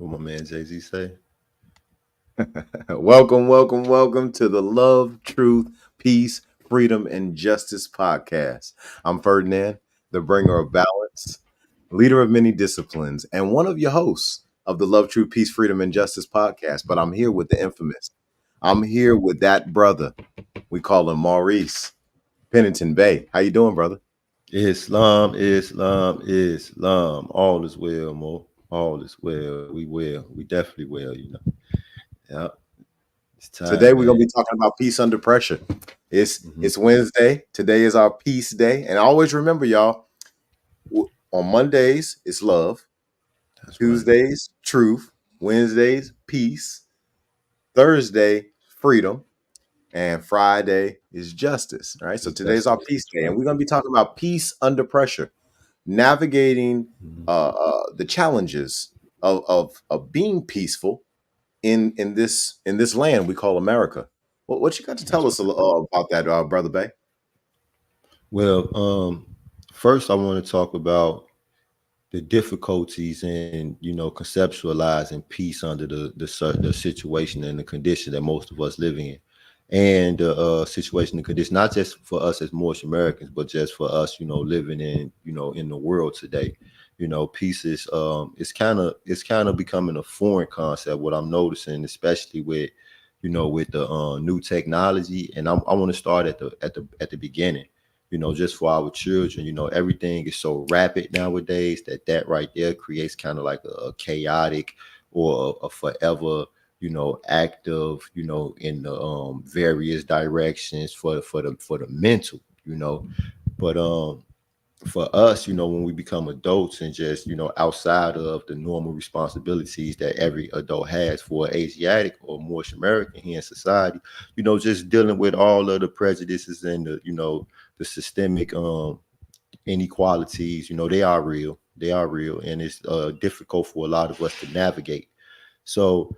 What my man Jay-Z say? Welcome to the Love, Truth, Peace, Freedom, and Justice podcast. I'm Ferdinand, the bringer of balance, leader of many disciplines, and one of your hosts of the Love, Truth, Peace, Freedom, and Justice podcast. But I'm here with the infamous. I'm here with that brother. We call him Maurice, Pennington-Bey. How you doing, brother? Islam, Islam, Islam. All is well, Mo. All is well. We will. We definitely will. Yeah. It's Today time, we're gonna man. be talking about peace under pressure. It's Hmm. it's Wednesday. Today is our peace day, and always remember, y'all. On Mondays, it's love. That's right. Tuesdays, truth. Wednesdays, peace. Thursday, freedom. And Friday is justice. All right. So It's today's our justice. peace That's day. And right. we're going to be talking about peace under pressure, navigating Hmm. the challenges of being peaceful in this land we call America. What you got to tell That's us right. about that, Brother Bay? Well, first I want to talk about the difficulties in conceptualizing peace under the situation and the condition that most of us living in, and the situation and condition not just for us as Moorish Americans, but just for us living in the world today. Peace is it's kind of becoming a foreign concept. What I'm noticing, especially with the new technology, and I want to start at the beginning. Just for our children. Everything is so rapid nowadays that right there creates kind of like a chaotic or a forever, active, in the various directions for the mental, But for us, when we become adults and just, outside of the normal responsibilities that every adult has for Asiatic or Moorish American here in society, just dealing with all of the prejudices and the systemic inequalities, they are real. They are real. And it's difficult for a lot of us to navigate. So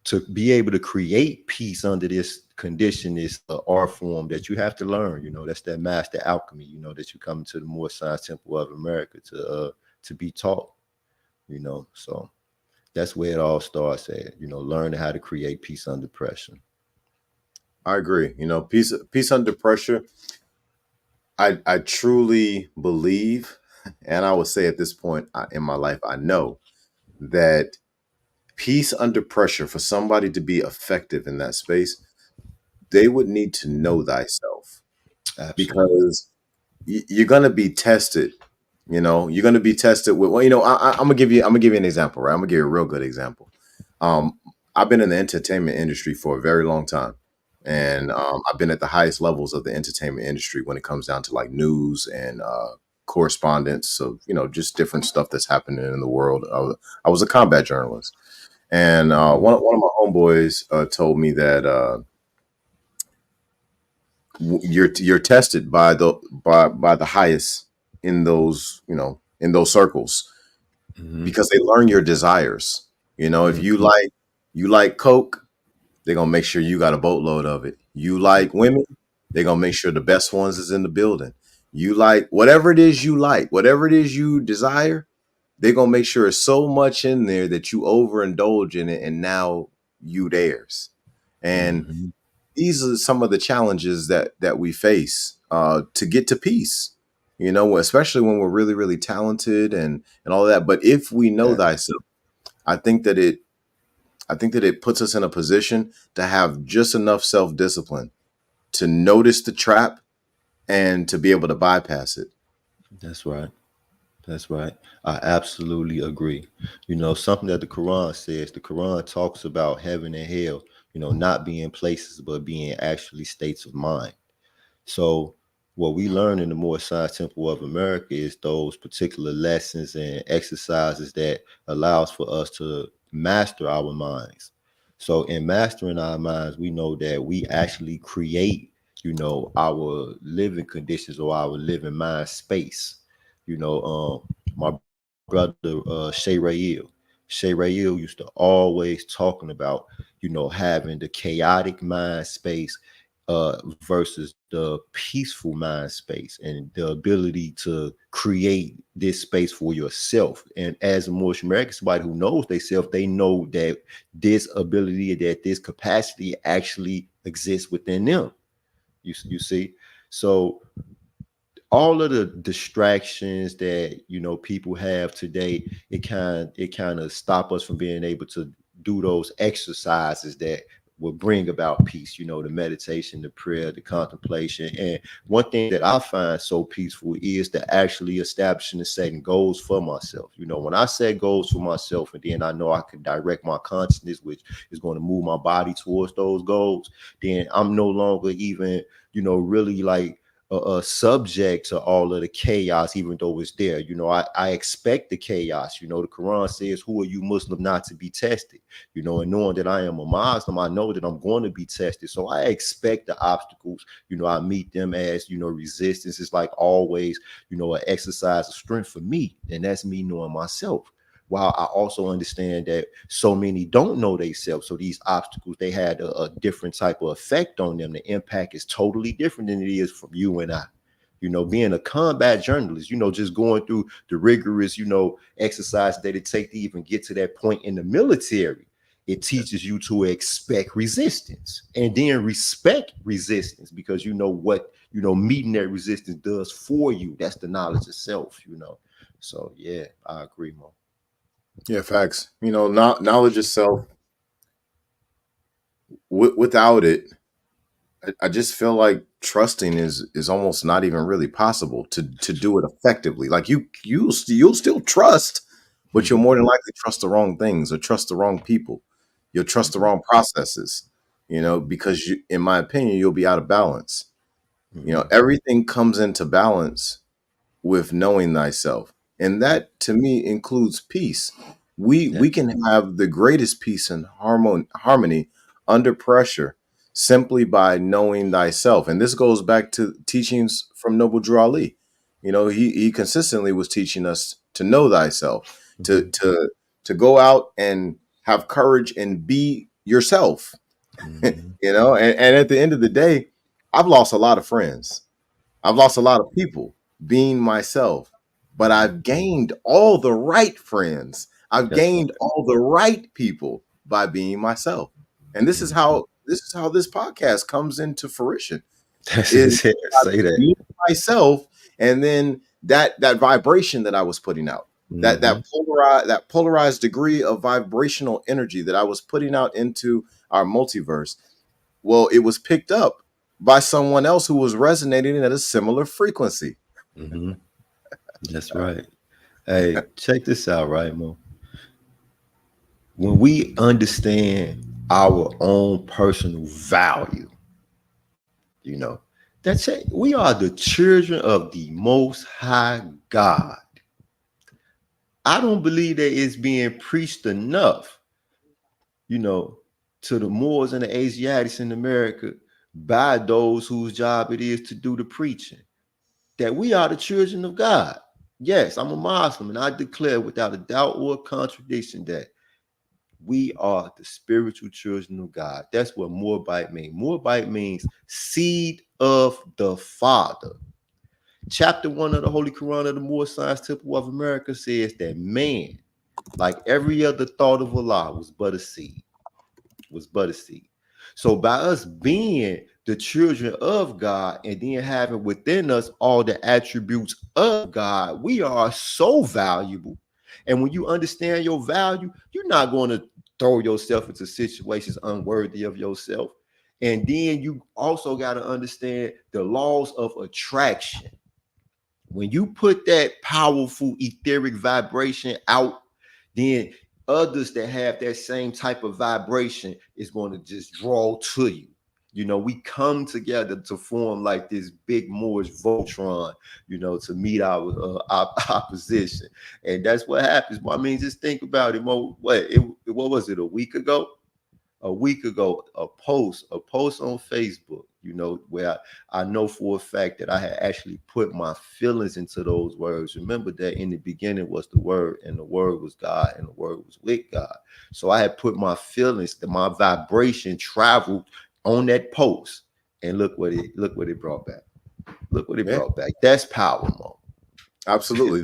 to be able to create peace under this condition is an art form that you have to learn. That's that master alchemy. That you come to the Moorish Science Temple of America to be taught. So that's where it all starts at. Learning how to create peace under pressure. I agree. Peace under pressure. I truly believe, and I would say at this point in my life, I know that peace under pressure, for somebody to be effective in that space, they would need to know thyself, Absolutely. because you're going to be tested. You're going to be tested with, well, I'm gonna give you an example, right? I'm gonna give you a real good example. um I've been in the entertainment industry for a very long time, and I've been at the highest levels of the entertainment industry when it comes down to like news and correspondence of just different stuff that's happening in the world. I was a combat journalist, and one of my homeboys told me that you're tested by the highest in those circles, Hmm. because they learn your desires. If Hmm. you like coke, they're gonna make sure you got a boatload of it. You like women, they're gonna make sure the best ones is in the building. You like whatever it is you desire, they're gonna make sure it's so much in there that you overindulge in it, and now you theirs. And Hmm. these are some of the challenges that we face to get to peace. Especially when we're really, really talented and all that. But if we know Yes. thyself, I think that it I think that it puts us in a position to have just enough self discipline to notice the trap and to be able to bypass it. That's right. That's right. I absolutely agree. Something that the Quran says, the Quran talks about heaven and hell, not being places, but being actually states of mind. So, what we learn in the Moorish Science Temple of America is those particular lessons and exercises that allows for us to master our minds. So, in mastering our minds, we know that we actually create, our living conditions or our living mind space. My brother Shay Rail used to always talking about, having the chaotic mind space versus the peaceful mind space and the ability to create this space for yourself. And as a Moorish American, somebody who knows themselves, they know that this ability, that this capacity actually exists within them. You see? So all of the distractions that people have today, it kind of stop us from being able to do those exercises that will bring about peace, the meditation, the prayer, the contemplation. And one thing that I find so peaceful is to actually establishing and setting goals for myself. When I set goals for myself, and then I know I can direct my consciousness, which is going to move my body towards those goals, then I'm no longer even really like subject to all of the chaos, even though it's there. I expect the chaos. The Quran says, "Who are you, Muslim, not to be tested?" And knowing that I am a Muslim, I know that I'm going to be tested. So I expect the obstacles. I meet them as resistance. It's like always, an exercise of strength for me, and that's me knowing myself. While I also understand that so many don't know themselves, so these obstacles, they had a different type of effect on them. The impact is totally different than it is from you and I. Being a combat journalist, just going through the rigorous, exercise that it takes to even get to that point in the military, it teaches you to expect resistance and then respect resistance, because what meeting that resistance does for you. That's the knowledge of self. So yeah, I agree, Mo. Yeah, facts. Knowledge of self. Without it, I just feel like trusting is almost not even really possible to do it effectively. Like you'll still trust, but you'll Mm-hmm. more than likely trust the wrong things or trust the wrong people. You'll trust the Mm-hmm. wrong processes. Because in my opinion, you'll be out of balance. Mm-hmm. Everything comes into balance with knowing thyself. And that to me includes peace. We Yes. can have the greatest peace and harmony under pressure simply by knowing thyself. And this goes back to teachings from Noble Drew Ali. He consistently was teaching us to know thyself, to Mm-hmm. to to go out and have courage and be yourself. Mm-hmm. And at the end of the day, I've lost a lot of friends. I've lost a lot of people being myself, but Mm-hmm. I've gained all the right friends. I've That's gained right. all the right people by being myself. And this is Mm-hmm. how this podcast comes into fruition That's is it. by Say that. being myself, and then that vibration that I was putting out, that Mm-hmm. that polarized degree of vibrational energy that I was putting out into our multiverse. Well, it was picked up by someone else who was resonating at a similar frequency. Mm-hmm. That's right. Hey, check this out, right, Mo? When we understand our own personal value, you know, that's it. We are the children of the Most High God. I don't believe that it's being preached enough, you know, to the Moors and the Asiatics in America by those whose job it is to do the preaching, that we are the children of God. Yes, I'm a Muslim, and I declare without a doubt or a contradiction that we are the spiritual children of God. That's what Moabite means. Moabite means seed of the Father. Chapter 1 of the Holy Quran of the Moor Science Temple of America says that man, like every other thought of Allah, was but a seed. Was but a seed. So by us being the children of God and then having within us all the attributes of God, we are so valuable. And when you understand your value, you're not going to throw yourself into situations unworthy of yourself. And then you also got to understand the laws of attraction. When you put that powerful etheric vibration out, then others that have that same type of vibration is going to just draw to you. We come together to form like this big Moorish Voltron, to meet our opposition. And that's what happens. I mean, just think about it. What was it, a week ago? A post on Facebook, where I know for a fact that I had actually put my feelings into those words. Remember that in the beginning was the word, and the word was God, and the word was with God. So I had put my feelings, that my vibration traveled on that post. And look what it brought back. Look what it Yeah, brought back. That's power, Mo. absolutely.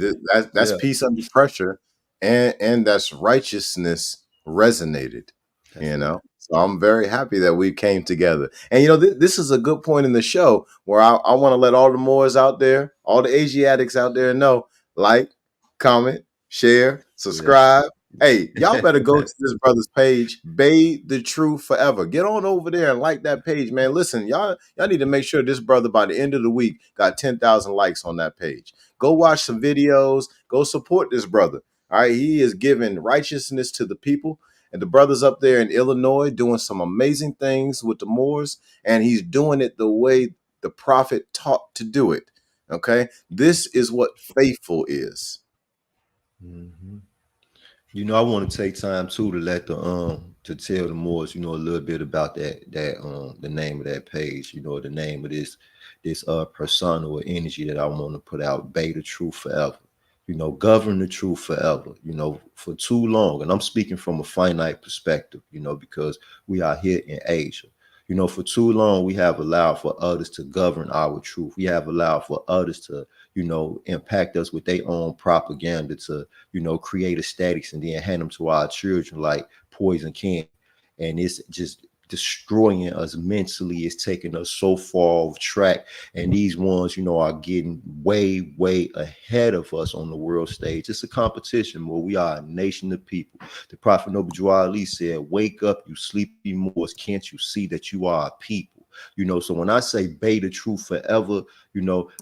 That's Yeah, peace under pressure, and that's righteousness resonated. that's right. So I'm very happy that we came together. And this is a good point in the show where I want to let all the Moors out there, all the Asiatics out there know, like, comment, share, Yeah. subscribe. Hey, y'all better go to this brother's page, Bay the Truth Forever. Get on over there and like that page, man. Listen, y'all need to make sure this brother by the end of the week got 10,000 likes on that page. Go watch some videos. Go support this brother. All right, he is giving righteousness to the people. And the brother's up there in Illinois doing some amazing things with the Moors, and he's doing it the way the prophet taught to do it. Okay, this is what faithful is. Mhm. I want to take time too to let to tell the Moors, a little bit about that the name of that page, the name of this persona or energy that I want to put out, Bay the Truth Forever. Govern the truth forever, for too long. And I'm speaking from a finite perspective, because we are here in Asia. For too long, we have allowed for others to govern our truth. We have allowed for others to, impact us with their own propaganda to, create aesthetics and then hand them to our children like poison candy. And it's just destroying us mentally. It's taking us so far off track. And these ones, are getting way, way ahead of us on the world stage. It's a competition where we are a nation of people. The Prophet Noble Ali said, "Wake up, you sleepy Moors. Can't you see that you are a people?" So when I say Bay the Truth Forever,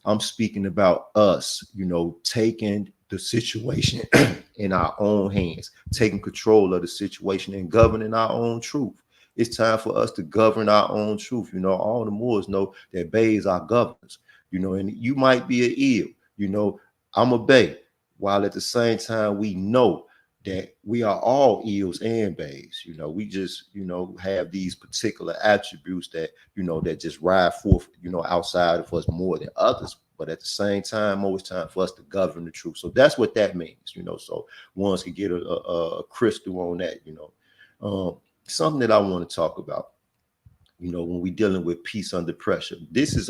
I'm speaking about us, taking the situation in our own hands, taking control of the situation and governing our own truth. It's time for us to govern our own truth. All the Moors know that Beys are governors, and you might be an eel, I'm a Bey, while at the same time we know that we are all eels and bays. We just, have these particular attributes that, that just ride forth, outside of us more than others. But at the same time, always time for us to govern the truth. So that's what that means, so ones can get a crystal on that, something that I want to talk about, when we're dealing with peace under pressure. This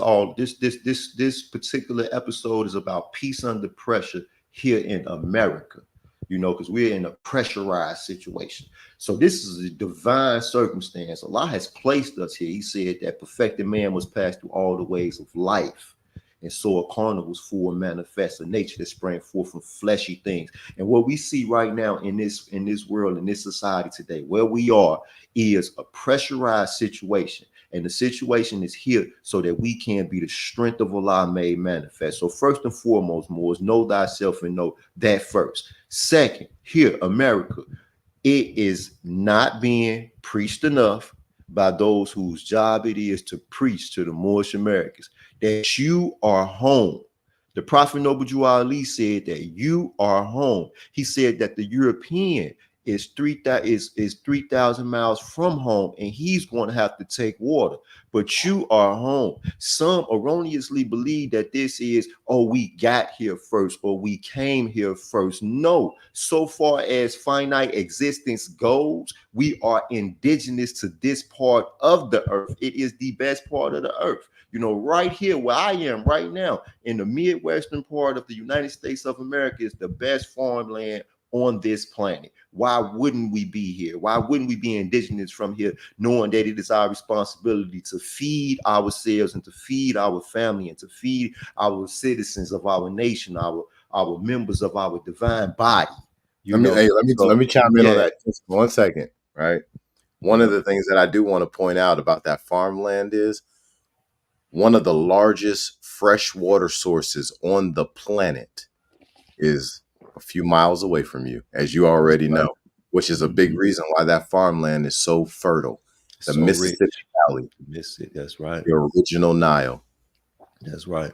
particular episode is about peace under pressure here in America, because we're in a pressurized situation. So this is a divine circumstance. Allah has placed us here. He said that perfected man must pass through all the ways of life. And so a carnal was full and manifest, a nature that sprang forth from fleshy things. And what we see right now in this world, in this society today, where we are, is a pressurized situation. And the situation is here so that we can be the strength of Allah made manifest. So first and foremost, Moors, know thyself and know that first. Second, here, America, it is not being preached enough by those whose job it is to preach to the Moorish Americans that you are home. The Prophet Noble Ali said that you are home. He said that the European is 3,000 miles from home, and he's going to have to take water. But you are home. Some erroneously believe that this is, oh, we got here first or we came here first. No, so far as finite existence goes, we are indigenous to this part of the earth. It is the best part of the earth. Right here where I am right now in the Midwestern part of the United States of America is the best farmland on this planet. Why wouldn't we be here? Why wouldn't we be indigenous from here, knowing that it is our responsibility to feed ourselves and to feed our family and to feed our citizens of our nation, our members of our divine body? Let me chime in on Yeah, that just 1 second. Right. One of the things that I do want to point out about that farmland is one of the largest freshwater sources on the planet is a few miles away from you, as you already know, which is a big reason why that farmland is so fertile. The so rich. Mississippi Valley, That's right. the original Nile. That's right.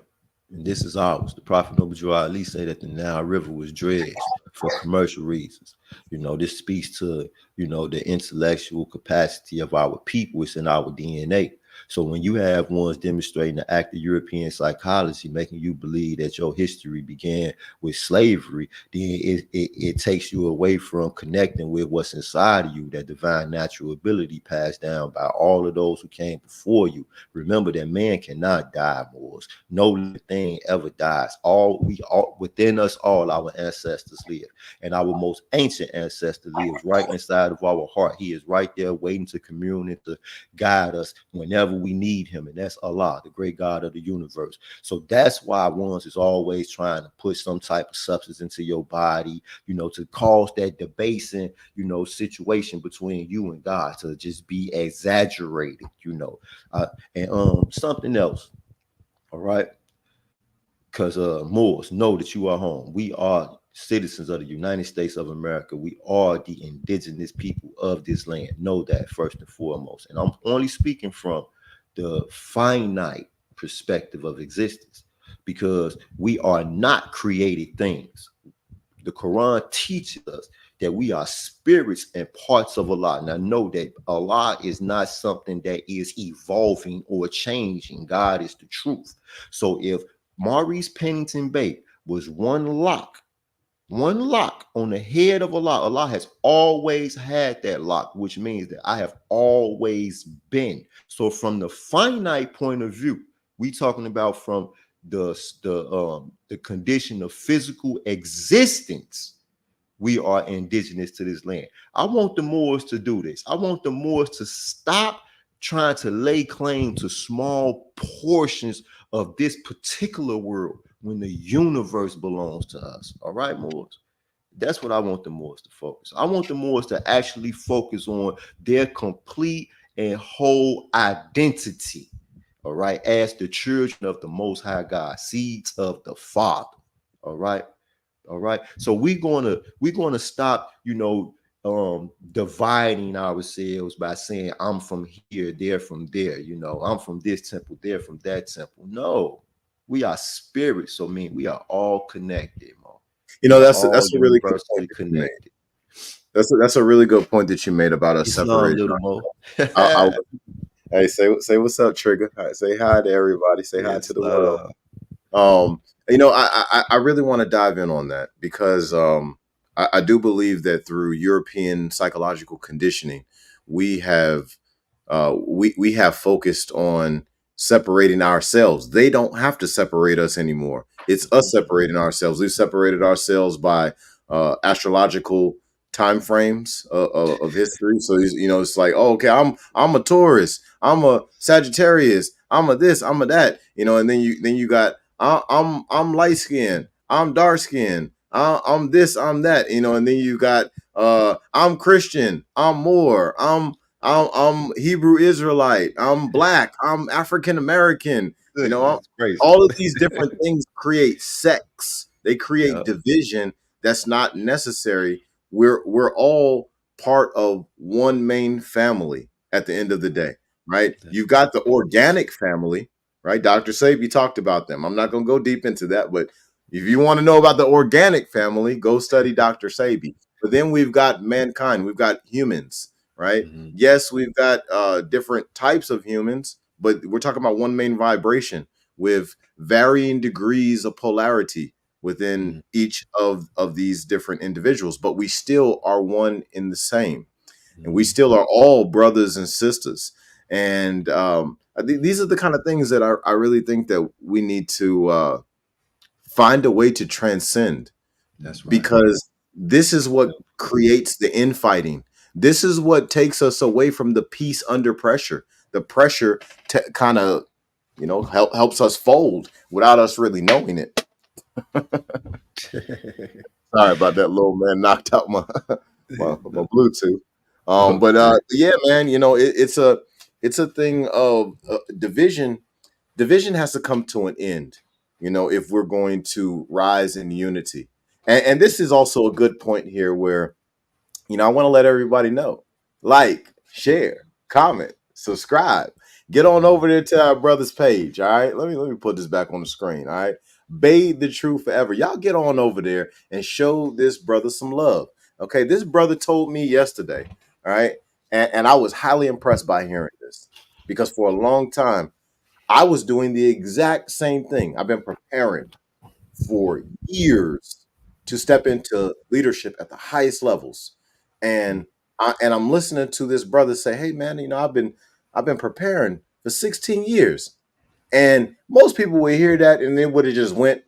And this is ours. The Prophet Noble Ali said that the Nile River was dredged for commercial reasons. This speaks to, the intellectual capacity of our people. It's in our DNA. So when you have ones demonstrating the active European psychology, making you believe that your history began with slavery, then it takes you away from connecting with what's inside of you, that divine natural ability passed down by all of those who came before you. Remember that man cannot die, Moors. No living thing ever dies. All within us, all our ancestors live, and our most ancient ancestor lives right inside of our heart. He is right there waiting to commune and to guide us whenever we need him, and that's Allah, the great God of the universe. So that's why ones is always trying to put some type of substance into your body, to cause that debasing, situation between you and God to just be exaggerated, and something else. All right. Because Moors, know that you are home. We are citizens of the United States of America. We are the indigenous people of this land. Know that first and foremost. And I'm only speaking from the finite perspective of existence, because we are not created things. The Quran teaches us that we are spirits and parts of Allah. Now, know that Allah is not something that is evolving or changing. God is the truth. So if Maurice Pennington-Bey was one lock on the head of Allah, Allah has always had that lock, which means that I have always been. So from the finite point of view, we talking about from the condition of physical existence, we are indigenous to this land. I want the Moors to do this. I want the Moors to stop trying to lay claim to small portions of this particular world when the universe belongs to us. All right, Moors? That's what I want the Moors to focus. I want the Moors to actually focus on their complete and whole identity. All right, as the children of the Most High God, seeds of the Father. All right. All right. So we're gonna stop, dividing ourselves by saying I'm from here, they're from there, I'm from this temple, they're from that temple. No, we are spirits. So we are all connected, man. We are all That's a really good point universally that you made. connected. That's a really good point that you made about us Islam, separating. little Mo. I, hey, say what's up, Trigger. All right, say hi to everybody. Say hi to the world. Islam. Um, I really want to dive in on that because I do believe that through European psychological conditioning, we have we have focused on separating ourselves. They don't have to separate us anymore. It's us separating ourselves. We've separated ourselves by astrological time frames of history. So it's like, oh, okay, I'm a Taurus, I'm a Sagittarius, I'm a this, I'm a that, and then you got I'm light skinned, I'm dark skinned, I'm this, I'm that, and then you got I'm Christian, I'm Moor, I'm Hebrew Israelite, I'm black, I'm African American. Goodness gracious. All of these different things create sex. They create Yeah, division that's not necessary. We're all part of one main family at the end of the day, right? You've got the organic family, right? Dr. Sabi talked about them. I'm not going to go deep into that, but if you want to know about the organic family, go study Dr. Sabi. But then we've got mankind, we've got humans, right? Mhm, Yes, we've got different types of humans, but we're talking about one main vibration with varying degrees of polarity within mhm, each of these different individuals, but we still are one in the same, and we mhm. still are all brothers and sisters. And I think these are the kind of things that I really think that we need to find a way to transcend, That's right. because this is what creates the infighting. This is what takes us away from the peace under pressure. The pressure kind of, helps us fold without us really knowing it. Sorry about that, little man knocked out my Bluetooth. But Okay. yeah, man, it's a thing of division. Division has to come to an end, if we're going to rise in unity. And this is also a good point here where, I want to let everybody know, like, share, comment, subscribe, get on over there to our brother's page. All right. Let me put this back on the screen. All right. Bathe the truth forever. Y'all get on over there and show this brother some love. Okay. This brother told me yesterday. All right. And I was highly impressed by hearing this. because for a long time I was doing the exact same thing. I've been preparing for years to step into leadership at the highest levels, and I'm listening to this brother say, "Hey, man, I've been preparing for 16 years." And most people would hear that and then would have just went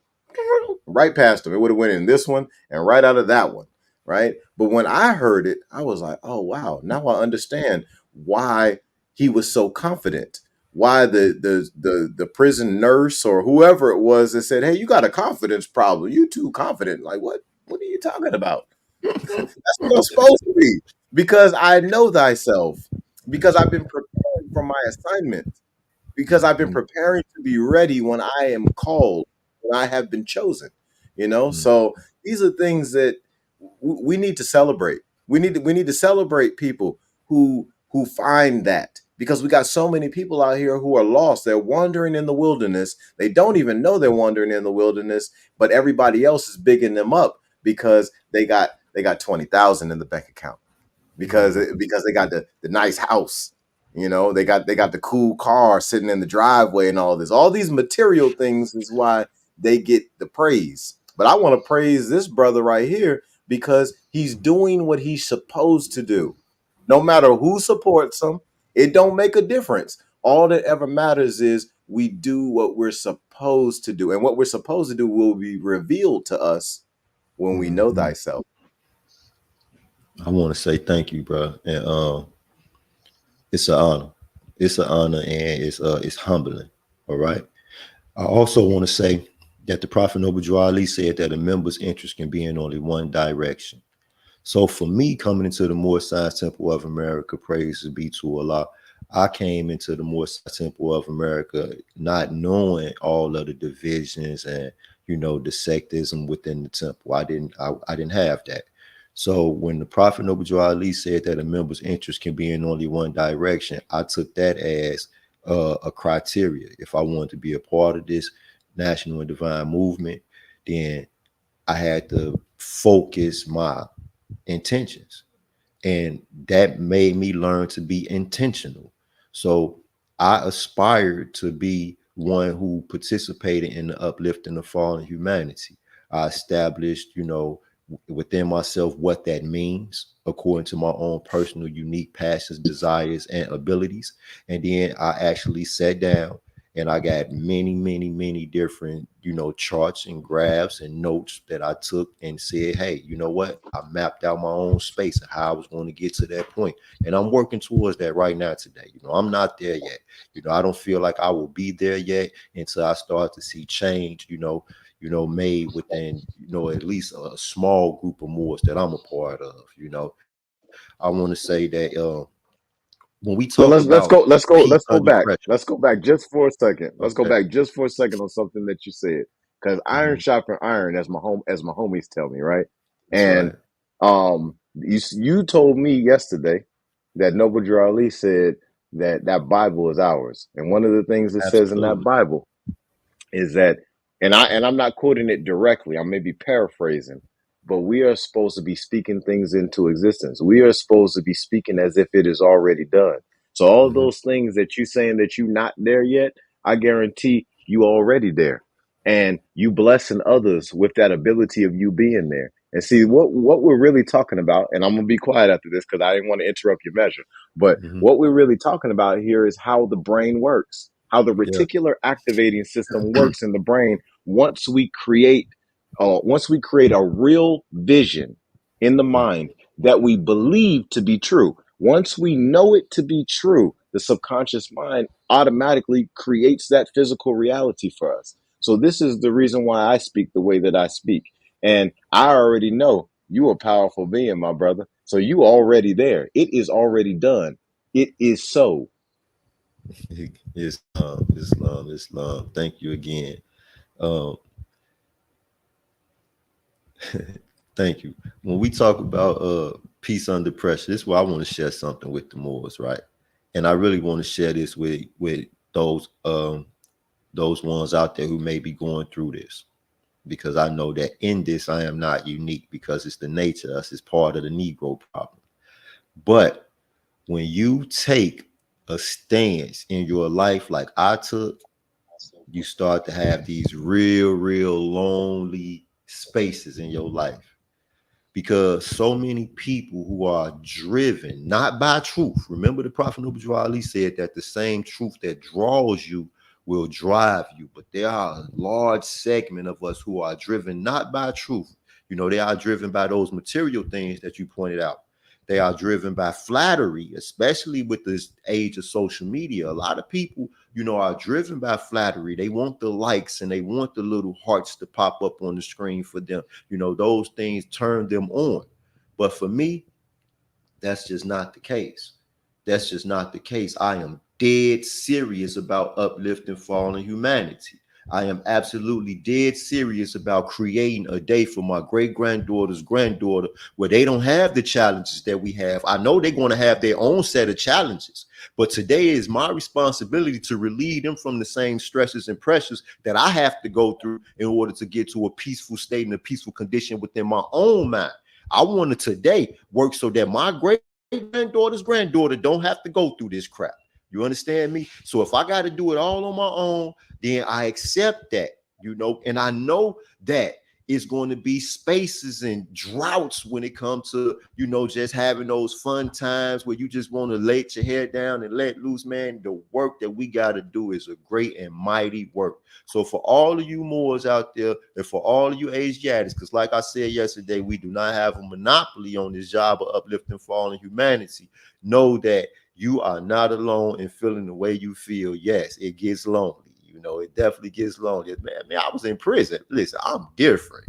right past them. It would have went in this one and right out of that one, right? But when I heard it, I was like, "Oh wow, now I understand why he was so confident. Why the prison nurse or whoever it was that said, 'Hey, you got a confidence problem. You too confident.' Like, what are you talking about? That's what I'm supposed to be. Because I know thyself. Because I've been preparing for my assignment, because I've been preparing to be ready when I am called, when I have been chosen. So these are things that we need to celebrate. We need to celebrate people who find that, because we got so many people out here who are lost. They're wandering in the wilderness. They don't even know they're wandering in the wilderness, but everybody else is bigging them up because they got 20,000 in the bank account, because they got the nice house. They got the cool car sitting in the driveway and all this. All these material things is why they get the praise. But I want to praise this brother right here because he's doing what he's supposed to do. No matter who supports him, it don't make a difference. All that ever matters is we do what we're supposed to do. And what we're supposed to do will be revealed to us when we know thyself. I want to say thank you, bro, and it's an honor. It's an honor, and it's humbling. All right. I also want to say that the Prophet Noble Drew Ali said that a member's interest can be in only one direction. So for me, coming into the Moorish Science Temple of America, praise be to Allah, I came into the Moorish Science Temple of America not knowing all of the divisions and the sectism within the temple. I didn't have that. So when the Prophet Noble Drew Ali said that a member's interest can be in only one direction, I took that as a criteria. If I wanted to be a part of this national and divine movement, then I had to focus my intentions, and that made me learn to be intentional. So I aspired to be one who participated in the uplifting of fallen humanity. I established within myself what that means according to my own personal unique passions, desires, and abilities. And then I actually sat down and I got many, many, many different, charts and graphs and notes that I took and said, hey, you know what? I mapped out my own space and how I was going to get to that point. And I'm working towards that right now today. I'm not there yet. I don't feel like I will be there yet until I start to see change, made within, at least a small group of Moors that I'm a part of. I want to say that when we talk So about let's peace let's under go back. pressure, Let's go back just for a second. Let's go okay. back just for a second on something that you said. Because iron Mhm. sharpen iron, as my homies tell me, right? That's And right. you told me yesterday that Noble Drew Ali said that Bible is ours. And one of the things it says in that Absolutely. Bible is that, and I'm not quoting it directly, I may be paraphrasing, but we are supposed to be speaking things into existence. We are supposed to be speaking as if it is already done. So all Hmm. those things that you saying that you not there yet, I guarantee you already there. And you blessing others with that ability of you being there. And see what we're really talking about, and I'm gonna be quiet after this because I didn't want to interrupt your measure. But Hmm. what we're really talking about here is how the brain works, how the Yeah. reticular activating system works in the brain once we create a real vision in the mind that we believe to be true. Once we know it to be true, the subconscious mind automatically creates that physical reality for us. So this is the reason why I speak the way that I speak. And I already know you a powerful being, my brother. So you already there. It is already done. It is so. Islam. Thank you again. Um, thank you. When we talk about peace under pressure, this is why I want to share something with the Moors, right? And I really want to share this with those ones out there who may be going through this, because I know that in this I am not unique, because it's the nature of us, it's part of the Negro problem. But when you take a stance in your life like I took, you start to have these real lonely spaces in your life, because so many people who are driven not by truth. Remember, the Prophet Noble Ali said that the same truth that draws you will drive you. But there are a large segment of us who are driven not by truth. They are driven by those material things that you pointed out. They are driven by flattery, especially with this age of social media. A lot of people, are driven by flattery. They want the likes and they want the little hearts to pop up on the screen for them. Those things turn them on. But for me, that's just not the case. That's just not the case. I am dead serious about uplifting fallen humanity. I am absolutely dead serious about creating a day for my great granddaughter's granddaughter where they don't have the challenges that we have. I know they're going to have their own set of challenges, but today is my responsibility to relieve them from the same stresses and pressures that I have to go through in order to get to a peaceful state and a peaceful condition within my own mind. I want to today work so that my great granddaughter's granddaughter don't have to go through this crap. You understand me? So if I got to do it all on my own, then I accept that, and I know that it's going to be spaces and droughts when it comes to, just having those fun times where you just want to lay your head down and let loose, man. The work that we got to do is a great and mighty work. So for all of you Moors out there, and for all of you Asiatics, because like I said yesterday, we do not have a monopoly on this job of uplifting fallen humanity. Know that you are not alone in feeling the way you feel. Yes, it gets lonely. It definitely gets lonely. Man, I was in prison. Listen, I'm different.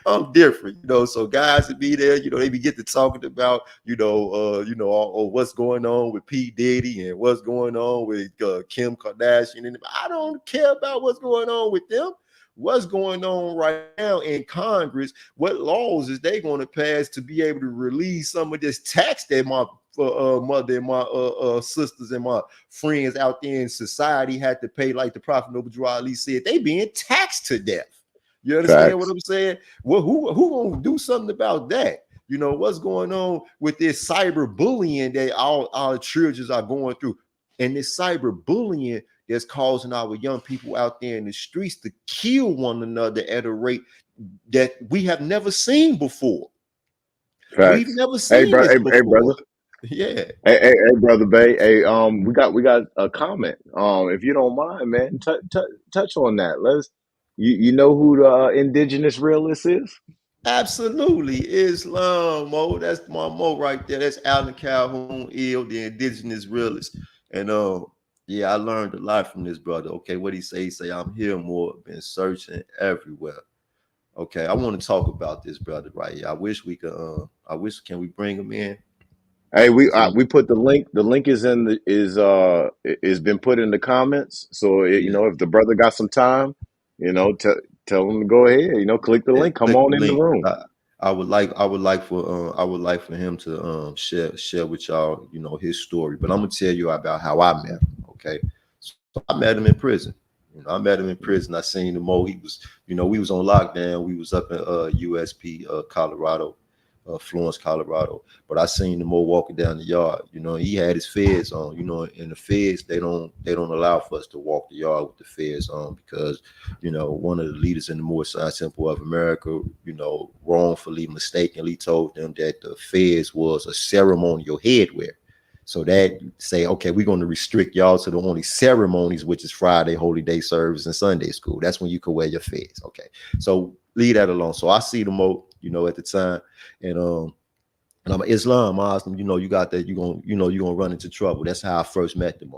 I'm different. So guys would be there, they be get to talking about, what's going on with P. Diddy and what's going on with Kim Kardashian. And I don't care about what's going on with them. What's going on right now in Congress? What laws is they going to pass to be able to release some of this tax that my mother and my sisters and my friends out there in society had to pay? Like the Prophet Noble Ali said, they being taxed to death. You understand what I'm saying? Well, who gonna do something about that? What's going on with this cyber bullying that all our children are going through, and this cyber bullying that's causing our young people out there in the streets to kill one another at a rate that we have never seen before. Facts. We've never seen this before. Hey, brother. Yeah. Hey, brother Bay. Hey, we got a comment. If you don't mind, man, touch on that. You know who the indigenous realist is? Absolutely. Islam, Mo. That's my Mo right there. That's Alan Calhoun Ill, the indigenous realist. And yeah, I learned a lot from this brother. Okay, what he say? He say, I'm here more, been searching everywhere. Okay, I want to talk about this brother right here. I wish we could can we bring him in? Hey, we put the link. The link is is been put in the comments. So if the brother got some time, tell him to go ahead. Click the link. Come Click on the in the link. room. I would like for him to share with y'all, his story. But I'm gonna tell you about how I met him. Okay, so I met him in prison. I met him in prison. I seen him. He was, we was on lockdown. We was up in USP, Colorado, Florence, Colorado. But I seen him walking down the yard. He had his feds on. And the feds they don't allow for us to walk the yard with the feds on because one of the leaders in the Moorish Temple of America, wrongfully, mistakenly told them that the feds was a ceremonial headwear. So that say, okay, we're going to restrict y'all to the only ceremonies, which is Friday, Holy Day service, and Sunday school. That's when you can wear your fez. Okay, so leave that alone. So I see them, at the time, and I'm Islam, Muslim. You got that. You're gonna run into trouble. That's how I first met them.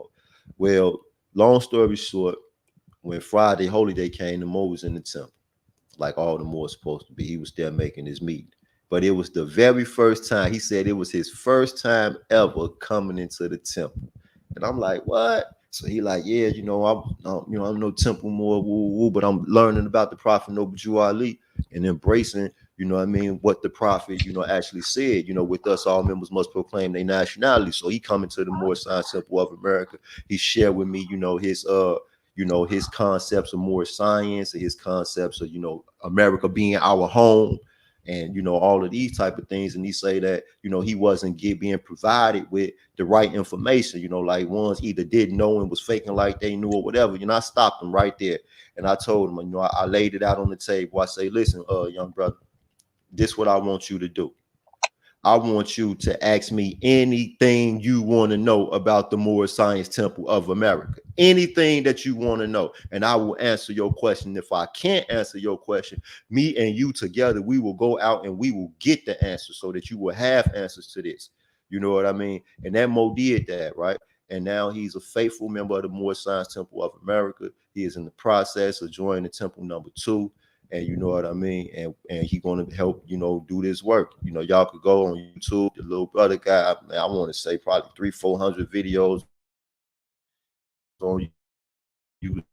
Well, long story short, when Friday, Holy Day came, the Mo was in the temple, like all the Mo was supposed to be. He was there making his meeting. But it was the very first time. He said it was his first time ever coming into the temple. And I'm like, what? So he like, yeah, I'm no temple more, woo, woo, but I'm learning about the Prophet Noble Ali and embracing, what the Prophet, actually said. With us, all members must proclaim their nationality. So he coming to the Moorish Science Temple of America. He shared with me, his concepts of Moorish science and his concepts of, America being our home. and all of these type of things. And he say that he wasn't being provided with the right information. Like ones either didn't know and was faking like they knew or whatever. I stopped him right there, and I told him, I laid it out on the table. I say, listen, young brother, this is what I want you to do. I want you to ask me anything you want to know about the Moorish Science Temple of America. Anything that you want to know, and I will answer your question. If I can't answer your question, me and you together, we will go out and we will get the answer so that you will have answers to this. You know what I mean? And that Mo did that, right? And now he's a faithful member of the Moorish Science Temple of America. He is in the process of joining the temple #2. And you know what I mean, and he gonna help do this work. Y'all could go on YouTube. The little brother guy, I want to say probably 300-400 videos on YouTube.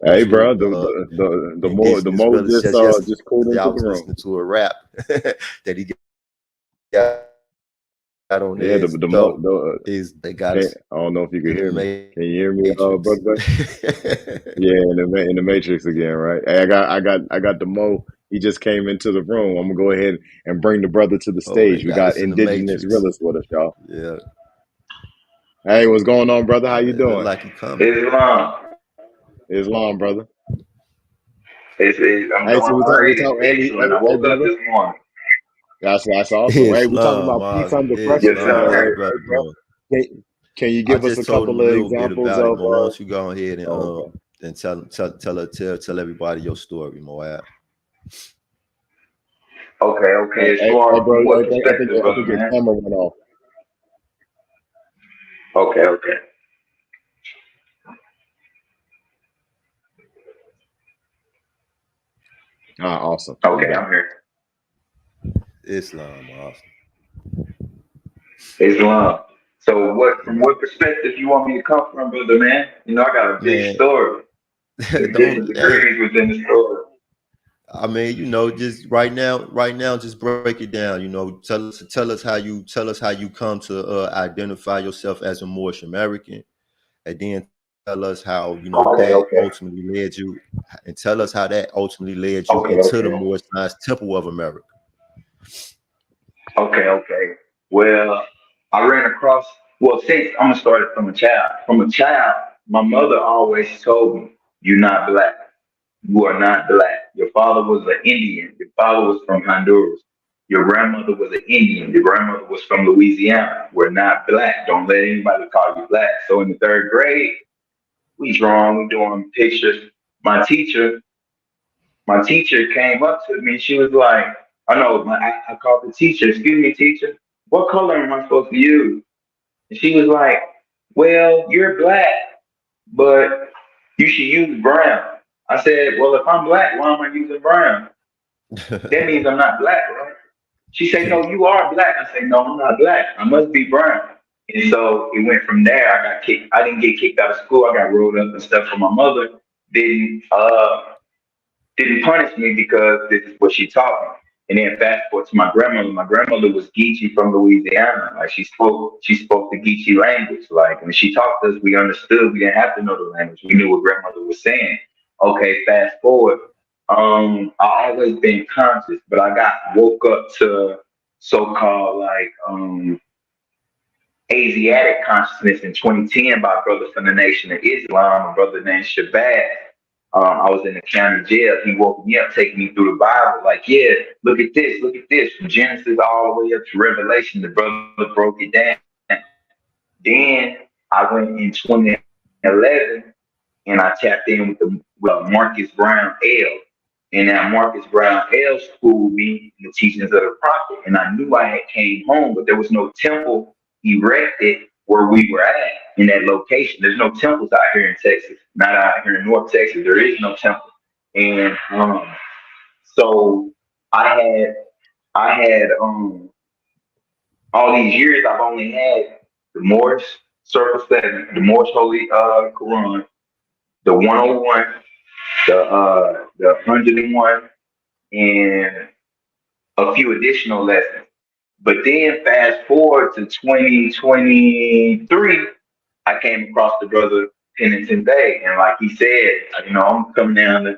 Hey, bro, the And gets the as Mo well as just just called into y'all the was room. listening to a rap that he got on Yeah, there. the Mo So is they got hey, us I don't know if you can in hear me. the Can you hear me, matrix. brother? Yeah, in the Matrix again, right? Hey, I got the Mo. He just came into the room. I'm gonna go ahead and bring the brother to the Oh, they stage. We got got us in the Indigenous matrix. Realist with us, y'all. Yeah, Hey, what's going on, brother? How you it look doing? like he coming. Islam. Islam, brother. I'm Hey, doing so great. It's hey, excellent. I hey, woke up brother. this morning. That's awesome. Hey, we're talking Islam, about peace under pressure Yes, today, Islam. How the sir. right, brother bro? doing? Can you I give us a just told him couple a of little bit examples about it, of Mo. Why don't you go ahead and oh, okay. tell everybody your story, Moab. Okay. As Hey, far from bro, what I perspective, think brother your man? camera went off. Okay. Ah, awesome. You Okay, back. I'm here. Islam, awesome. Islam. So from what perspective you want me to come from, brother man? I got a big Man, story. There's different don't hey, degrees within the story. I mean, just right now, just break it down. Tell us how you come to identify yourself as a Moorish American, and then tell us how Okay, that okay. ultimately led you, and tell us how that ultimately led you Okay, into the okay. Moorish Science Temple of America. Okay. Well, I ran across, well, since I'm gonna start it from a child. From a child, my mother always told me, "You're not black. You are not black. Your father was an Indian. Your father was from Honduras. Your grandmother was an Indian. Your grandmother was from Louisiana. We're not black. Don't let anybody call you black." So in the third grade, we drawing, we doing pictures. My teacher, my teacher came up to me. She was like, I know, I called the teacher, "Excuse me, teacher, what color am I supposed to use?" And she was like, "Well, you're black, but you should use brown." I said, "Well, if I'm black, why am I using brown? That means I'm not black, right?" She said, "No, you are black." I said, "No, I'm not black. I must be brown." And so it went from there. I got kicked. I didn't get kicked out of school. I got rolled up and stuff. For my mother didn't didn't punish me because this is what she taught me. And then fast forward to my grandmother. My grandmother was Geechee from Louisiana. Like she spoke the Geechee language. Like when she talked to us, we understood. We didn't have to know the language. We knew what grandmother was saying. Okay, fast forward. I always been conscious, but I got woke up to so-called like Asiatic consciousness in 2010 by a brother from the Nation of Islam, a brother named Shabbat. I was in the county jail. He woke me up, taking me through the Bible, like, "Yeah, look at this, from Genesis all the way up to Revelation." The brother broke it down. Then I went in 2011 and I tapped in with Marcus Brown L. And that Marcus Brown L schooled me in the teachings of the prophet. And I knew I had came home, but there was no temple erected where we were at in that location. There's no temples out here in Texas. Not out here in North Texas. There is no temple. And so I had all these years I've only had the Moorish Circle 7, the Moorish Holy Quran, the 101, the 101, and a few additional lessons. But then fast forward to 2023, I came across the brother Pennington-Bey, and like he said, you know, I'm coming down the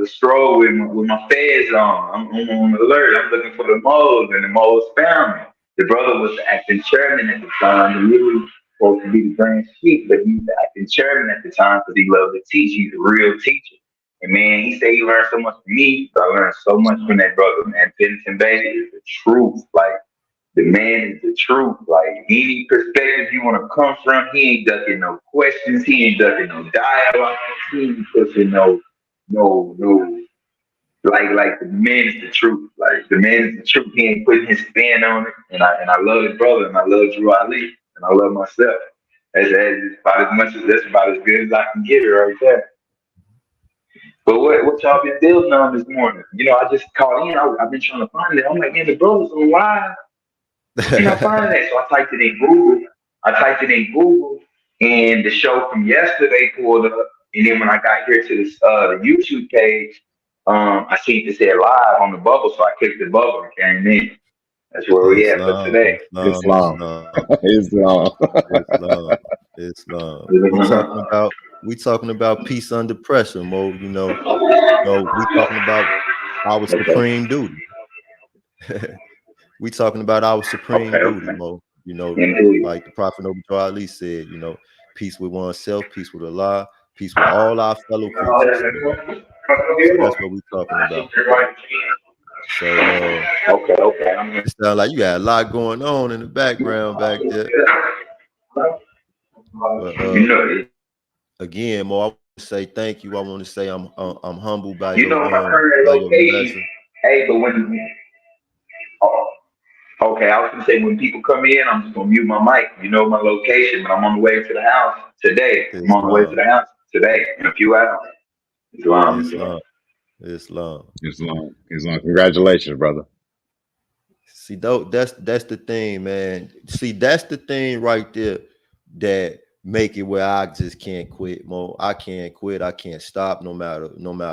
stroll with my feds on. I'm on alert. I'm looking for the moles, and the moles found me. The brother was the acting chairman at the time. He really supposed to be the grand chief, but he was the acting chairman at the time because he loved to teach. He's a real teacher. And man, he said he learned so much from me. So I learned so much from that brother, man. Pennington-Bey is the truth. Like, the man is the truth. Like, any perspective you want to come from, he ain't ducking no questions. He ain't ducking no dialogue. He ain't pushing no. Like the man is the truth. Like, the man is the truth. He ain't putting his spin on it. And I love his brother, and I love Drew Ali, and I love myself. That's about as good as I can get it right there. But what y'all been building on this morning? You know, I just called in. I've been trying to find it. I'm like, man, the brother's on live. And I find that, so I typed it in Google, and the show from yesterday pulled up. And then when I got here to this the YouTube page, I seen it said live on the bubble, so I clicked the bubble and came in. That's where we at for today. Islam. We talking about peace under pressure, Mo. You know, we talking about our supreme duty. We talking about our supreme duty, Mo. You know, like the Prophet Noble Ali said, you know, peace with oneself, peace with Allah, peace with all our fellow creatures. So that's what we talking about. So it sounds like you got a lot going on in the background back there. But, again, Mo, I want to say thank you. I want to say I'm humbled by you know my current location. Hey, but okay, I was gonna say when people come in, I'm just gonna mute my mic. You know my location, but I'm on the way to the house today. I'm on the way to the house today in a few hours. Islam. Congratulations, brother. See, though, that's the thing, man. See, that's the thing right there that make it where I just can't quit, Mo. I can't quit. I can't stop no matter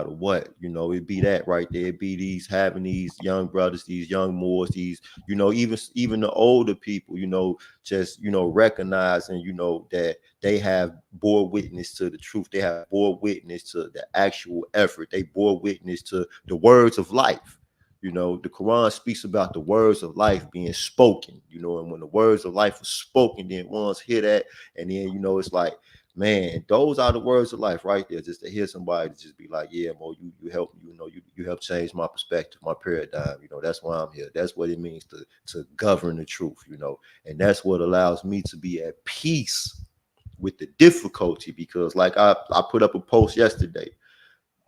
what. You know, it be that right there. It be having these young brothers, these young Moors, these, you know, even the older people, you know, just, you know, recognizing, you know, that they have bore witness to the truth. They have bore witness to the actual effort. They bore witness to the words of life. You know, the Quran speaks about the words of life being spoken, you know, and when the words of life are spoken, then ones hear that. And then, you know, it's like, man, those are the words of life right there. Just to hear somebody to just be like, yeah, Mo, you help, you know, you help change my perspective, my paradigm. You know, that's why I'm here. That's what it means to govern the truth, you know, and that's what allows me to be at peace with the difficulty. Because like I put up a post yesterday,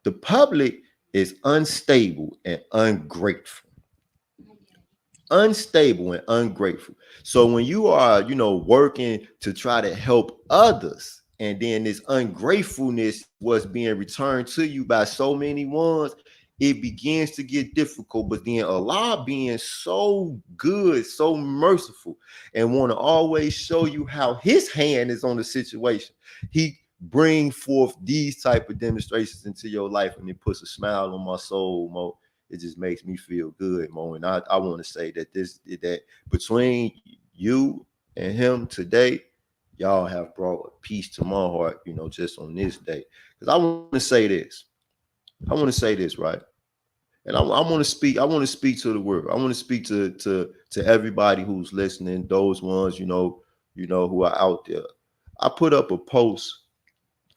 the public is unstable and ungrateful. Unstable and ungrateful. So when you are, you know, working to try to help others, and then this ungratefulness was being returned to you by so many ones, it begins to get difficult. But then Allah being so good, so merciful, and want to always show you how his hand is on the situation, he bring forth these type of demonstrations into your life, and it puts a smile on my soul, Mo. It just makes me feel good, Mo. And I want to say that that between you and him today, y'all have brought peace to my heart, you know, just on this day. Because I want to say this. Right? And I want to speak to the world. I want to speak to everybody who's listening, those ones, you know, who are out there. I put up a post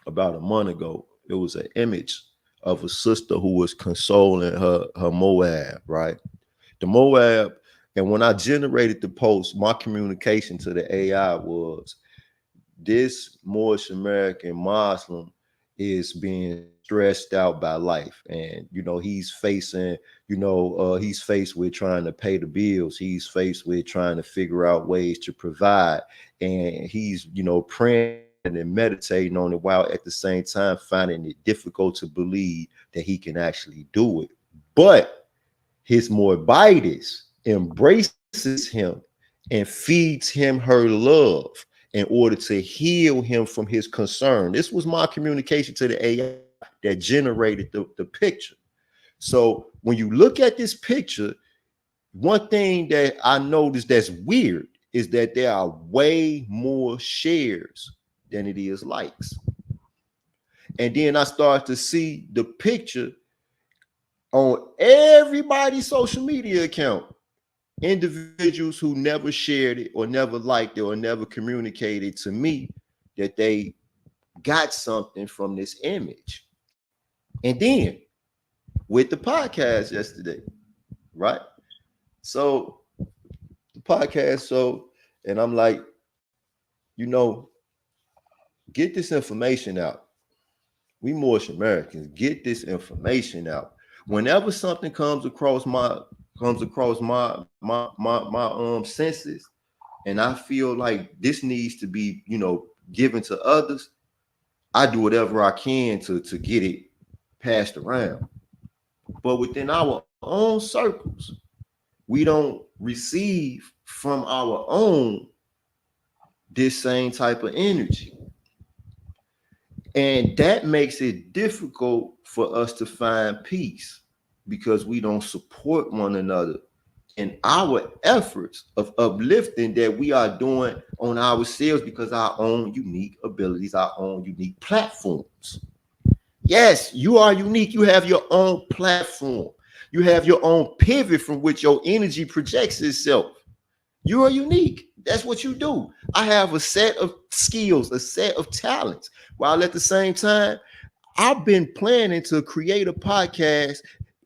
about a month ago. It was an image of a sister who was consoling her Moab, right? The Moab. And when I generated the post, my communication to the AI was, this Moorish American Muslim is being stressed out by life. And, you know, he's faced with trying to pay the bills. He's faced with trying to figure out ways to provide. And he's, you know, praying and meditating on it, while at the same time finding it difficult to believe that he can actually do it. But his Moabites embraces him and feeds him her love in order to heal him from his concern. This was my communication to the AI that generated the picture. So when you look at this picture, one thing that I noticed that's weird is that there are way more shares than it is likes. And then I start to see the picture on everybody's social media account. Individuals who never shared it or never liked it or never communicated to me that they got something from this image. And then with the podcast yesterday, right? So the podcast, and I'm like, get this information out. We Moorish Americans, get this information out. Whenever something comes across my senses, and I feel like this needs to be, given to others, I do whatever I can to get it passed around. But within our own circles, we don't receive from our own this same type of energy. And that makes it difficult for us to find peace because we don't support one another in our efforts of uplifting that we are doing on ourselves because our own unique abilities, our own unique platforms. Yes, you are unique. You have your own platform. You have your own pivot from which your energy projects itself. You are unique. That's what you do. I have a set of skills, a set of talents, while at the same time, I've been planning to create a podcast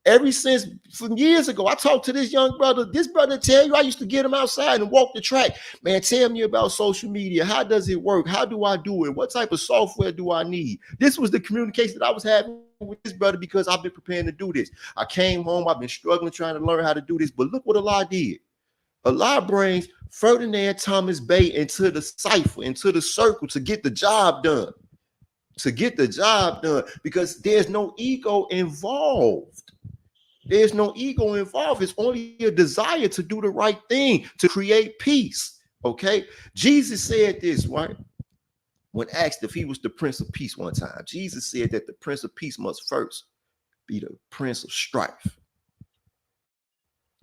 ever since from years ago. I talked to this young brother. This brother tell you I used to get him outside and walk the track. Man, tell me about social media. How does it work? How do I do it? What type of software do I need? This was the communication that I was having with this brother because I've been preparing to do this. I came home. I've been struggling trying to learn how to do this. But look what Allah did. Allah brings Ferdinand Thomas-Bey into the cipher, into the circle to get the job done. To get the job done because there's no ego involved. There's no ego involved. It's only a desire to do the right thing, to create peace. Okay. Jesus said this, right? When asked if he was the Prince of Peace one time, Jesus said that the Prince of Peace must first be the Prince of Strife.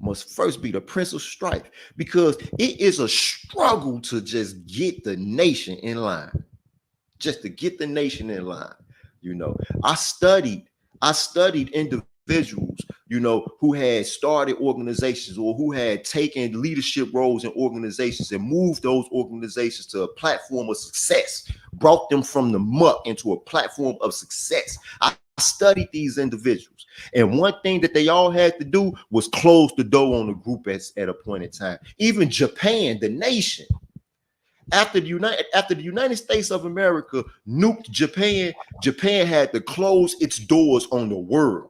Must first be the Prince of Strife because it is a struggle to just get the nation in line. Just to get the nation in line. I studied individuals, who had started organizations or who had taken leadership roles in organizations and moved those organizations to a platform of success, brought them from the muck into a platform of success. I studied these individuals. And one thing that they all had to do was close the door on the group at a point in time. Even Japan, the nation, after the United States of America nuked Japan, Japan had to close its doors on the world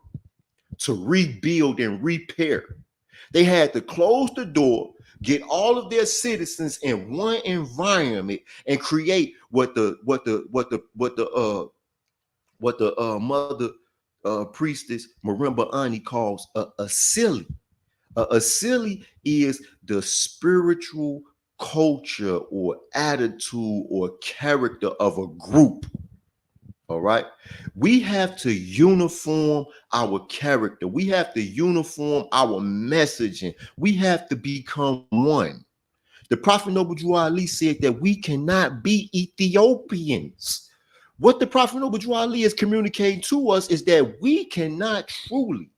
to rebuild and repair. They had to close the door, get all of their citizens in one environment, and create what the mother priestess Marimba Ani calls a asili. A asili is the spiritual culture or attitude or character of a group. All right. We have to uniform our character. We have to uniform our messaging. We have to become one. The Prophet Noble Drew Ali said that we cannot be Ethiopians. What the Prophet Noble Drew Ali is communicating to us is that we cannot truly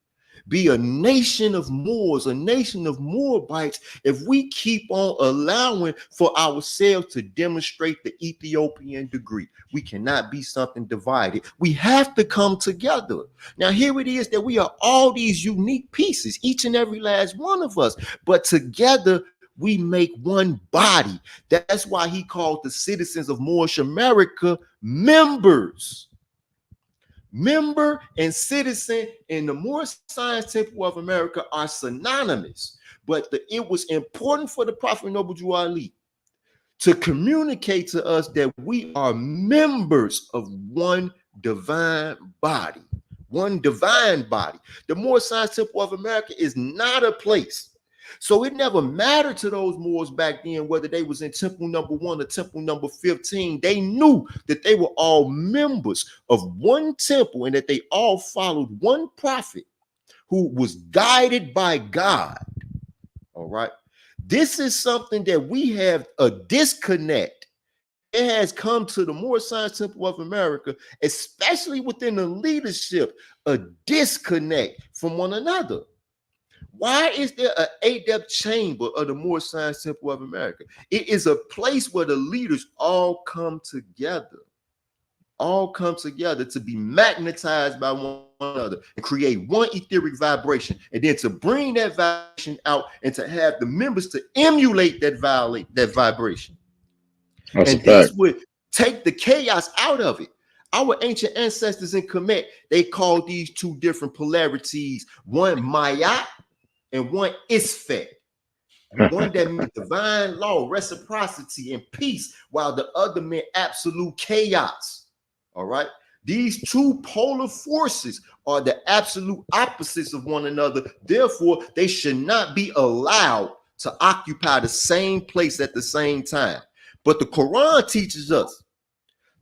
be a nation of Moors, a nation of Moabites, if we keep on allowing for ourselves to demonstrate the Ethiopian degree. We cannot be something divided. We have to come together. Now, here it is that we are all these unique pieces, each and every last one of us, but together we make one body. That's why he called the citizens of Moorish America members. Member and citizen in the Moorish Science Temple of America are synonymous, but it was important for the Prophet Noble Drew Ali to communicate to us that we are members of one divine body, one divine body. The Moorish Science Temple of America is not a place. So it never mattered to those Moors back then whether they was in temple number 1 or temple number 15. They knew that they were all members of one temple and that they all followed one prophet who was guided by God. All right. This is something that we have a disconnect it has come to the Moorish Science Temple of America, especially within the leadership, a disconnect from one another. Why is there an Adept chamber of the Moorish Science Temple of America? It is a place where the leaders all come together to be magnetized by one another and create one etheric vibration, and then to bring that vibration out and to have the members to emulate that vibration. That's and this would take the chaos out of it. Our ancient ancestors in Kemet, they called these two different polarities, one Mayat and one Isfet. One that meant divine law, reciprocity, and peace, while the other meant absolute chaos. All right. These two polar forces are the absolute opposites of one another. Therefore, they should not be allowed to occupy the same place at the same time. But the Quran teaches us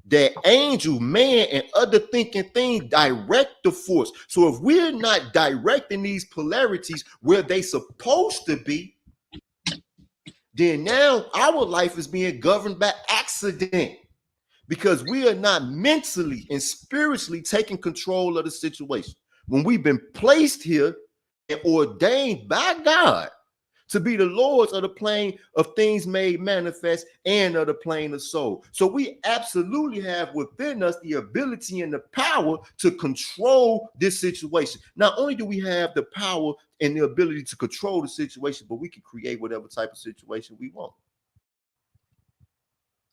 that angel, man, and other thinking things direct the force. So if we're not directing these polarities where they supposed to be, then now our life is being governed by accident, because we are not mentally and spiritually taking control of the situation. When we've been placed here and ordained by God to be the lords of the plane of things made manifest and of the plane of soul. So we absolutely have within us the ability and the power to control this situation. Not only do we have the power and the ability to control the situation, but we can create whatever type of situation we want.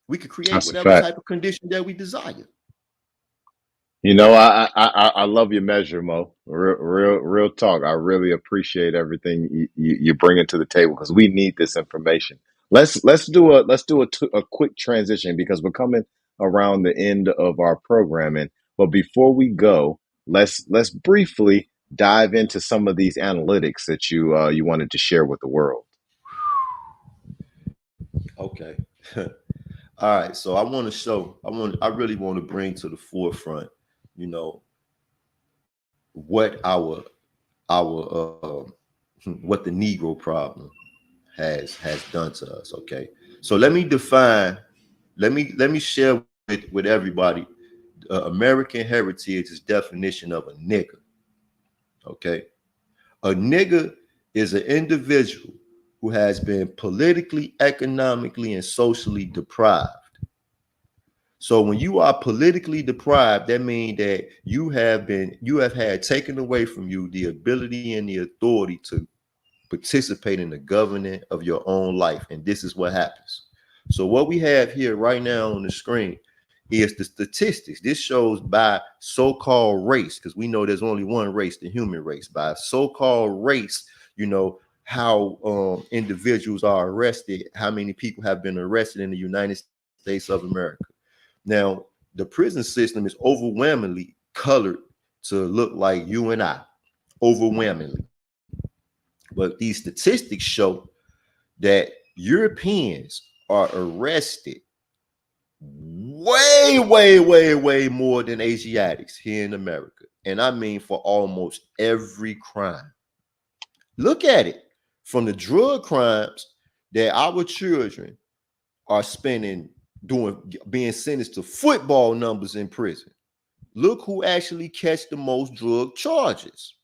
We could create whatever type of condition that we desire. You know, I love your measure, Mo. Real talk. I really appreciate everything you bring to the table, because we need this information. Let's do a quick transition, because we're coming around the end of our programming. But before we go, let's briefly dive into some of these analytics that you wanted to share with the world. Okay. All right. So I want to show. I really want to bring to the forefront, you know, what our what the Negro problem has done to us. Okay. So let me define. Let me share with everybody American Heritage's definition of a nigger. Okay. A nigger is an individual who has been politically, economically, and socially deprived. So when you are politically deprived, that means that you have had taken away from you the ability and the authority to participate in the governing of your own life. And this is what happens. So what we have here right now on the screen is the statistics. This shows by so-called race, because we know there's only one race, the human race. By so-called race, you know, how individuals are arrested, how many people have been arrested in the United States of America. Now, the prison system is overwhelmingly colored to look like you and I, overwhelmingly. But these statistics show that Europeans are arrested way more than Asiatics here in America. And I mean for almost every crime. Look at it. From the drug crimes that our children are spending being sentenced to football numbers in prison. Look who actually catch the most drug charges.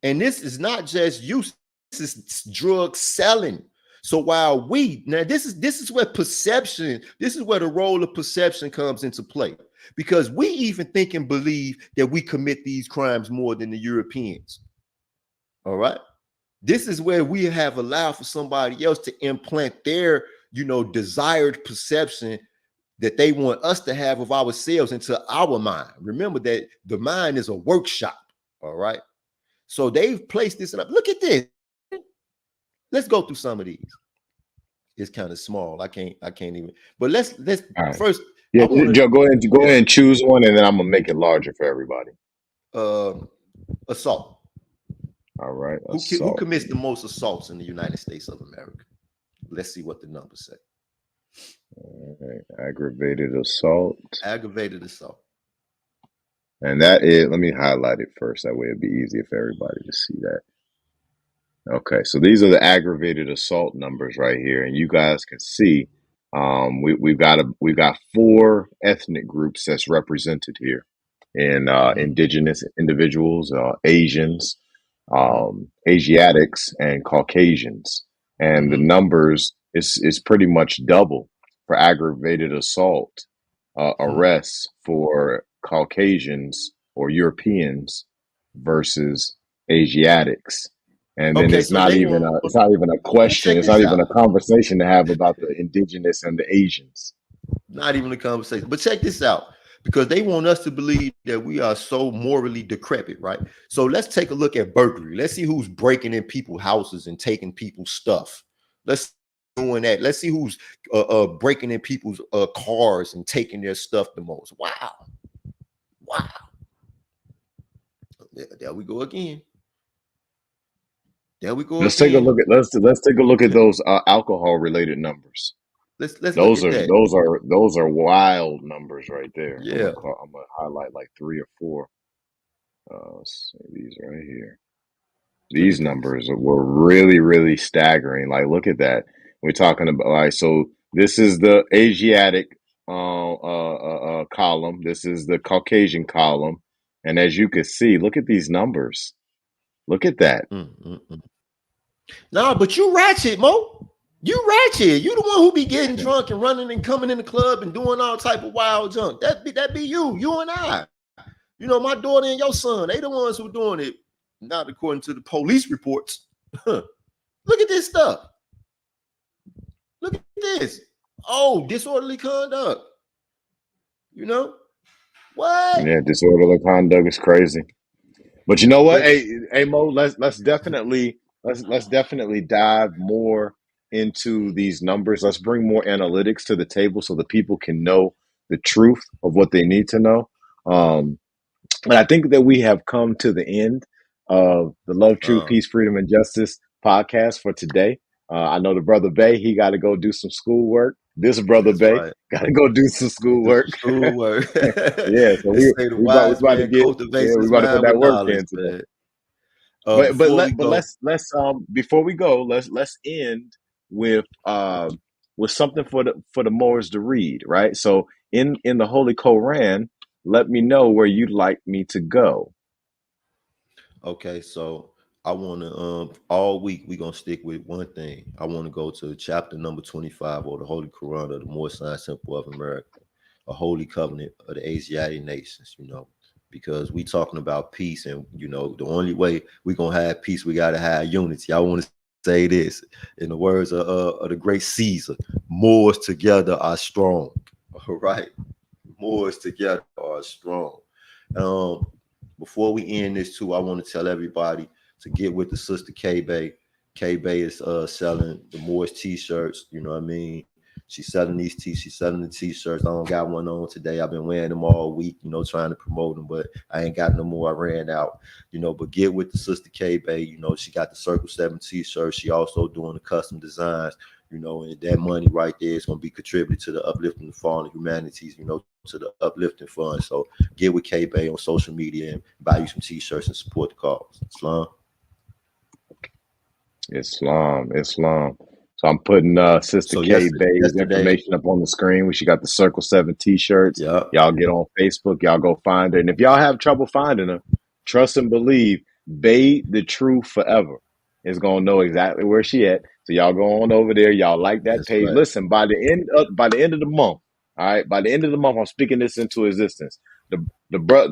And this is not just use, this is drug selling. So while this is where perception, this is where the role of perception comes into play, because we even think and believe that we commit these crimes more than the Europeans. All right. This is where we have allowed for somebody else to implant their, desired perception that they want us to have of ourselves into our mind. Remember that the mind is a workshop. All right. So they've placed this up. Look at this. Let's go through some of these. It's kind of small. I can't even. But let's right. First. Yeah, Joe, go ahead and choose one, and then I'm gonna make it larger for everybody. Assault. All right. Who commits the most assaults in the United States of America? Let's see what the numbers say. All right. Aggravated assault. Aggravated assault. And that is, let me highlight it first. That way it'd be easier for everybody to see that. Okay, so these are the aggravated assault numbers right here. And you guys can see We've got four ethnic groups that's represented here, in Mm-hmm. indigenous individuals, Asians, Mm-hmm. Asiatics, and Caucasians, and the Mm-hmm. numbers is pretty much double for aggravated assault arrests for Caucasians or Europeans versus Asiatics. And then Okay, so they want it's not even a let me question. check It's not this even out. a conversation to have about the indigenous and the Asians. Not even a conversation. But check this out. Because they want us to believe that we are so morally decrepit, right? So let's take a look at burglary. Let's see who's breaking in people's houses and taking people's stuff. Let's doing that. Let's see who's breaking in people's cars and taking their stuff the most. Wow. Wow. There we go again. There we go Let's take a again. look at let's take a look at those alcohol related numbers. Let's look at that. Those are wild numbers right there. Yeah. I'm gonna highlight like three or four. Let's see these right here. Look These at this. numbers were really, really staggering. Like, look at that. We're talking about like so. This is the Asiatic column. This is the Caucasian column, and as you can see, look at these numbers. Look at that. Nah, but you ratchet, Mo. You ratchet. You the one who be getting drunk and running and coming in the club and doing all type of wild junk. That be you. You and I. You know, my daughter and your son, they the ones who doing it. Not according to the police reports. Look at this stuff. Look at this. Oh, disorderly conduct. You know what? Yeah, disorderly conduct is crazy. But you know what? But Hey Mo, let's definitely dive more into these numbers. Let's bring more analytics to the table so the people can know the truth of what they need to know. And I think that we have come to the end of the Love, Truth, Peace, Freedom, and Justice podcast for today. I know the brother Bay, he got to go do some schoolwork. This brother that's Bay right. got to go do some Do some schoolwork. schoolwork. Yeah, so They say the we wise about to man get cultivates we his about to put mind that with work knowledge, in today. man. Before we But go, let's before we go, let's end with something for the Moors to read, right? So in the Holy Koran, let me know where you'd like me to go. okay, so I want to all week we're gonna stick with one thing. I want to go to chapter number 25 of the Holy Quran of the Moorish Science Temple of America, a holy covenant of the Asiatic nations, you know, because we talking about peace, and you know, the only way we're gonna have peace, we gotta have unity. I want to say this in the words of the great Caesar: Moors together are strong. All right, Moors together are strong. Um, Before we end this too, I want to tell everybody to get with the sister K-Bay. K-Bay is selling the Moorish t-shirts. You know what I mean? She's selling these she's selling the t-shirts. I don't got one on today. I've been wearing them all week, you know, trying to promote them, but I ain't got no more. I ran out, you know. But get with the sister K-Bay. You know, she got the Circle 7 t-shirts. She also doing the custom designs, you know, and that money right there is going to be contributed to the uplifting the fallen humanities, you know, to the uplifting fund. So get with K-Bay on social media and buy you some t-shirts and support the cause. Islam. Islam. So I'm putting Sister So K Bay's yesterday, information up on the screen. She got the Circle 7 t-shirts. yeah, Y'all get on Facebook. Y'all go find her. And if y'all have trouble finding her, trust and believe, Bay the Truth Forever is going to know exactly where she at. So y'all go on over there. Y'all like that that's page. right. Listen, by the end of the month, all right, by the end of the month, I'm speaking this into existence. The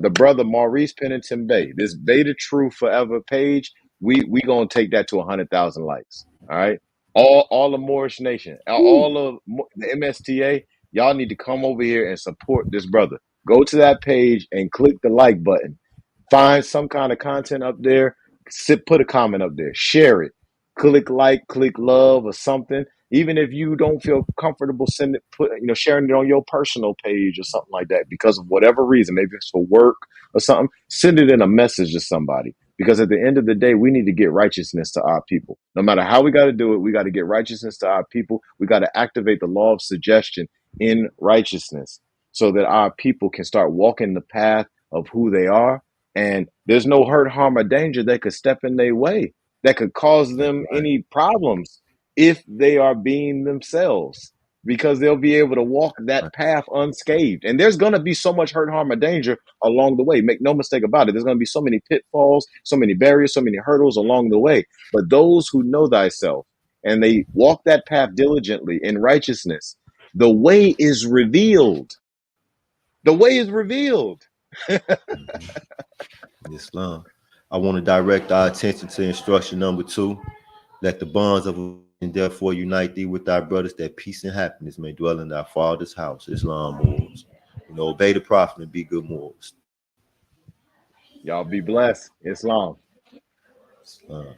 brother Maurice Pennington-Bey, this Bay the Truth Forever page, we gonna take that to 100,000 likes. All right, all the Moorish Nation, Woo. all of the MSTA, y'all need to come over here and support this brother. Go to that page and click the like button. Find some kind of content up there. Put a comment up there. Share it. Click like, click love, or something. Even if you don't feel comfortable sharing it on your personal page or something like that because of whatever reason, maybe it's for work or something. Send it in a message to somebody. Because at the end of the day, we need to get righteousness to our people. No matter how we got to do it, we got to get righteousness to our people. We got to activate the law of suggestion in righteousness so that our people can start walking the path of who they are. And there's no hurt, harm, or danger that could step in their way that could cause That's them right. any problems if they are being themselves. because they'll be able to walk that path unscathed. And there's going to be so much hurt, harm, or danger along the way. Make no mistake about it. There's going to be so many pitfalls, so many barriers, so many hurdles along the way. But those who know thyself and they walk that path diligently in righteousness, the way is revealed. The way is revealed. Islam. I want to direct our attention to instruction number 2. Let the bonds of and therefore unite thee with thy brothers, that peace and happiness may dwell in thy father's house. Islam Moors. Obey the prophet and be good Moors. Y'all be blessed. Islam. Islam.